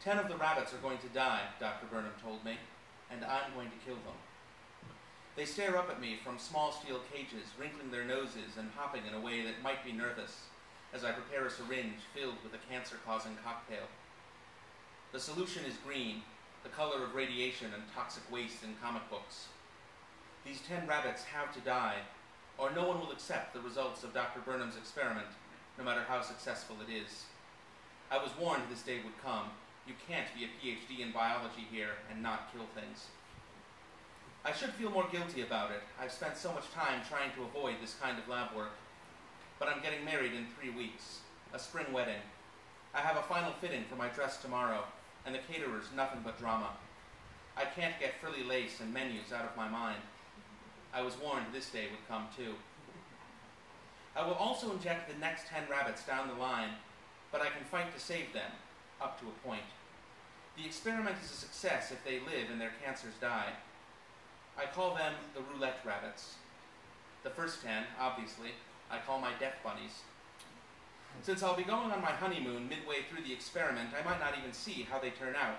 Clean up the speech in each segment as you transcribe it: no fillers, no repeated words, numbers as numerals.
10 of the rabbits are going to die, Dr. Burnham told me, and I'm going to kill them. They stare up at me from small steel cages, wrinkling their noses and hopping in a way that might be nervous, as I prepare a syringe filled with a cancer-causing cocktail. The solution is green, the color of radiation and toxic waste in comic books. These 10 rabbits have to die, or no one will accept the results of Dr. Burnham's experiment, no matter how successful it is. I was warned this day would come. You can't be a PhD in biology here and not kill things. I should feel more guilty about it. I've spent so much time trying to avoid this kind of lab work. But I'm getting married in 3 weeks, a spring wedding. I have a final fitting for my dress tomorrow, and the caterer's nothing but drama. I can't get frilly lace and menus out of my mind. I was warned this day would come too. I will also inject the next 10 rabbits down the line, but I can fight to save them, up to a point. The experiment is a success if they live and their cancers die. I call them the Roulette rabbits. The first 10, obviously, I call my death bunnies. Since I'll be going on my honeymoon midway through the experiment, I might not even see how they turn out.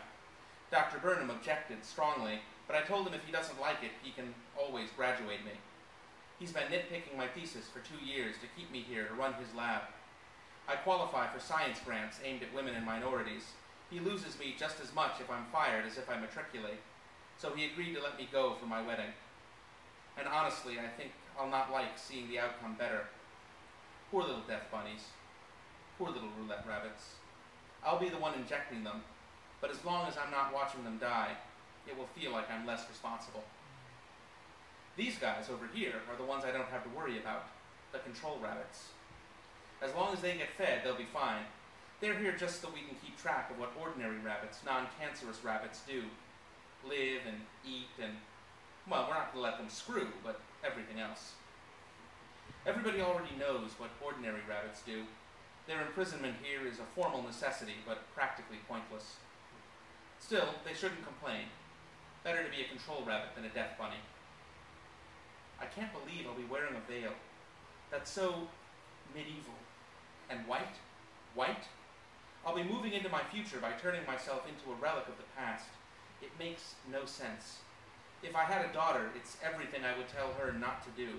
Dr. Burnham objected strongly, but I told him if he doesn't like it, he can always graduate me. He's been nitpicking my thesis for 2 years to keep me here to run his lab. I qualify for science grants aimed at women and minorities. He loses me just as much if I'm fired as if I matriculate, so he agreed to let me go for my wedding. And honestly, I think I'll not like seeing the outcome better. Poor little death bunnies. Poor little roulette rabbits. I'll be the one injecting them, but as long as I'm not watching them die, it will feel like I'm less responsible. These guys over here are the ones I don't have to worry about, the control rabbits. As long as they get fed, they'll be fine. They're here just so we can keep track of what ordinary rabbits, non-cancerous rabbits, do. Live and eat and, well, we're not going to let them screw, but everything else. Everybody already knows what ordinary rabbits do. Their imprisonment here is a formal necessity, but practically pointless. Still, they shouldn't complain. Better to be a control rabbit than a death bunny. I can't believe I'll be wearing a veil. That's so medieval. And white? White? I'll be moving into my future by turning myself into a relic of the past. It makes no sense. If I had a daughter, it's everything I would tell her not to do.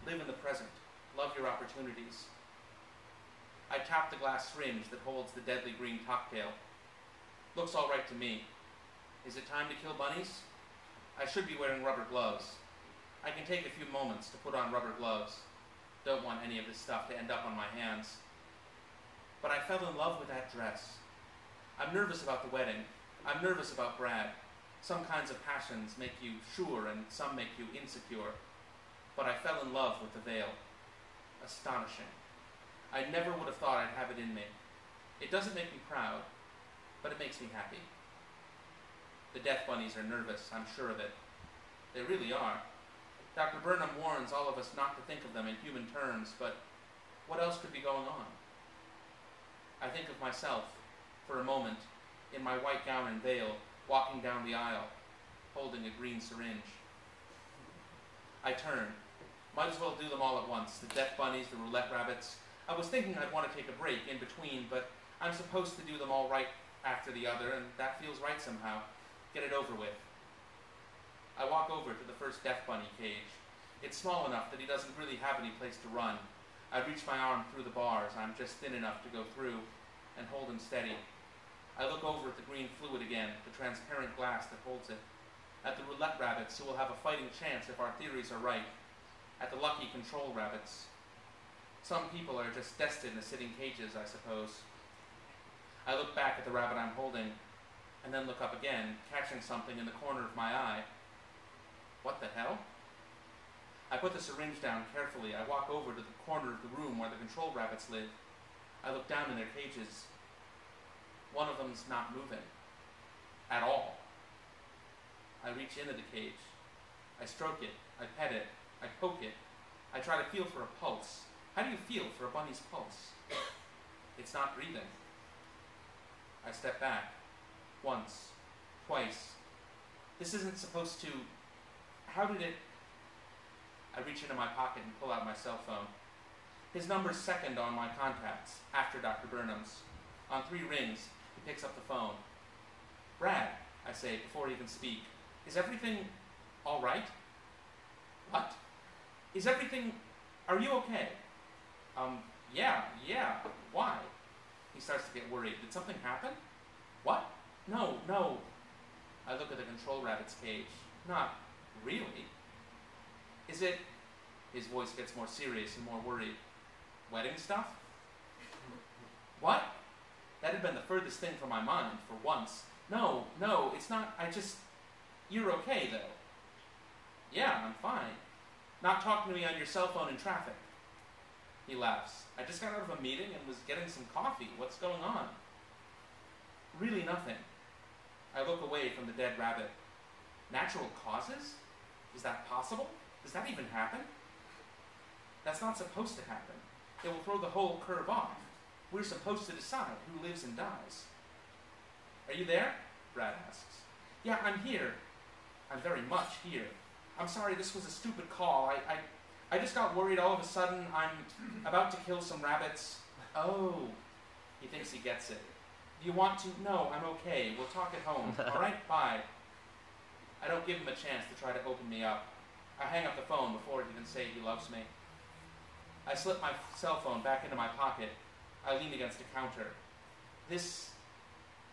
Live in the present. Love your opportunities. I tap the glass syringe that holds the deadly green cocktail. Looks all right to me. Is it time to kill bunnies? I should be wearing rubber gloves. I can take a few moments to put on rubber gloves. Don't want any of this stuff to end up on my hands. But I fell in love with that dress. I'm nervous about the wedding. I'm nervous about Brad. Some kinds of passions make you sure and some make you insecure. But I fell in love with the veil. Astonishing. I never would have thought I'd have it in me. It doesn't make me proud, but it makes me happy. The death bunnies are nervous, I'm sure of it. They really are. Dr. Burnham warns all of us not to think of them in human terms, but what else could be going on? I think of myself, for a moment, in my white gown and veil, walking down the aisle, holding a green syringe. I turn. Might as well do them all at once, the death bunnies, the roulette rabbits. I was thinking I'd want to take a break in between, but I'm supposed to do them all right after the other, and that feels right somehow. Get it over with. I walk over to the first death bunny cage. It's small enough that he doesn't really have any place to run. I reach my arm through the bars. I'm just thin enough to go through and hold him steady. I look over at the green fluid again, the transparent glass that holds it. At the roulette rabbits, who will have a fighting chance if our theories are right. At the lucky control rabbits. Some people are just destined to sit in cages, I suppose. I look back at the rabbit I'm holding, and then look up again, catching something in the corner of my eye. What the hell? I put the syringe down carefully. I walk over to the corner of the room where the control rabbits live. I look down in their cages. One of them's not moving. At all. I reach into the cage. I stroke it. I pet it. I poke it. I try to feel for a pulse. How do you feel for a bunny's pulse? It's not breathing. I step back. Once. Twice. This isn't supposed to... How did it... I reach into my pocket and pull out my cell phone. His number's second on my contacts, after Dr. Burnham's. On 3 rings, he picks up the phone. Brad, I say before he can speak, is everything all right? What? Is everything... Are you okay? Yeah. Why? He starts to get worried. Did something happen? What? No. I look at the control rabbit's cage. Not really. Is it... His voice gets more serious and more worried. Wedding stuff? What? That had been the furthest thing from my mind, for once. No, it's not, You're okay, though. Yeah, I'm fine. Not talking to me on your cell phone in traffic. He laughs. I just got out of a meeting and was getting some coffee. What's going on? Really nothing. I look away from the dead rabbit. Natural causes? Is that possible? Does that even happen? That's not supposed to happen. It will throw the whole curve off. We're supposed to decide who lives and dies. Are you there? Brad asks. Yeah, I'm here. I'm very much here. I'm sorry, this was a stupid call. I just got worried all of a sudden. I'm about to kill some rabbits. Oh. He thinks he gets it. Do you want to? No, I'm okay. We'll talk at home. All right, bye. I don't give him a chance to try to open me up. I hang up the phone before he can say he loves me. I slip my cell phone back into my pocket. I lean against a counter.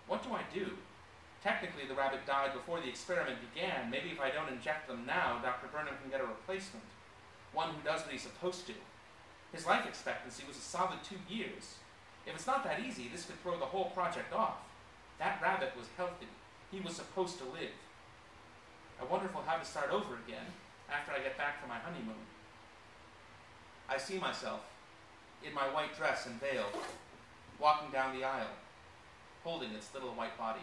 What do I do? Technically, the rabbit died before the experiment began. Maybe if I don't inject them now, Dr. Burnham can get a replacement. One who does what he's supposed to. His life expectancy was a solid 2 years. If it's not that easy, this could throw the whole project off. That rabbit was healthy. He was supposed to live. I wonder if I'll have to start over again after I get back from my honeymoon. I see myself, in my white dress and veil, walking down the aisle, holding its little white body.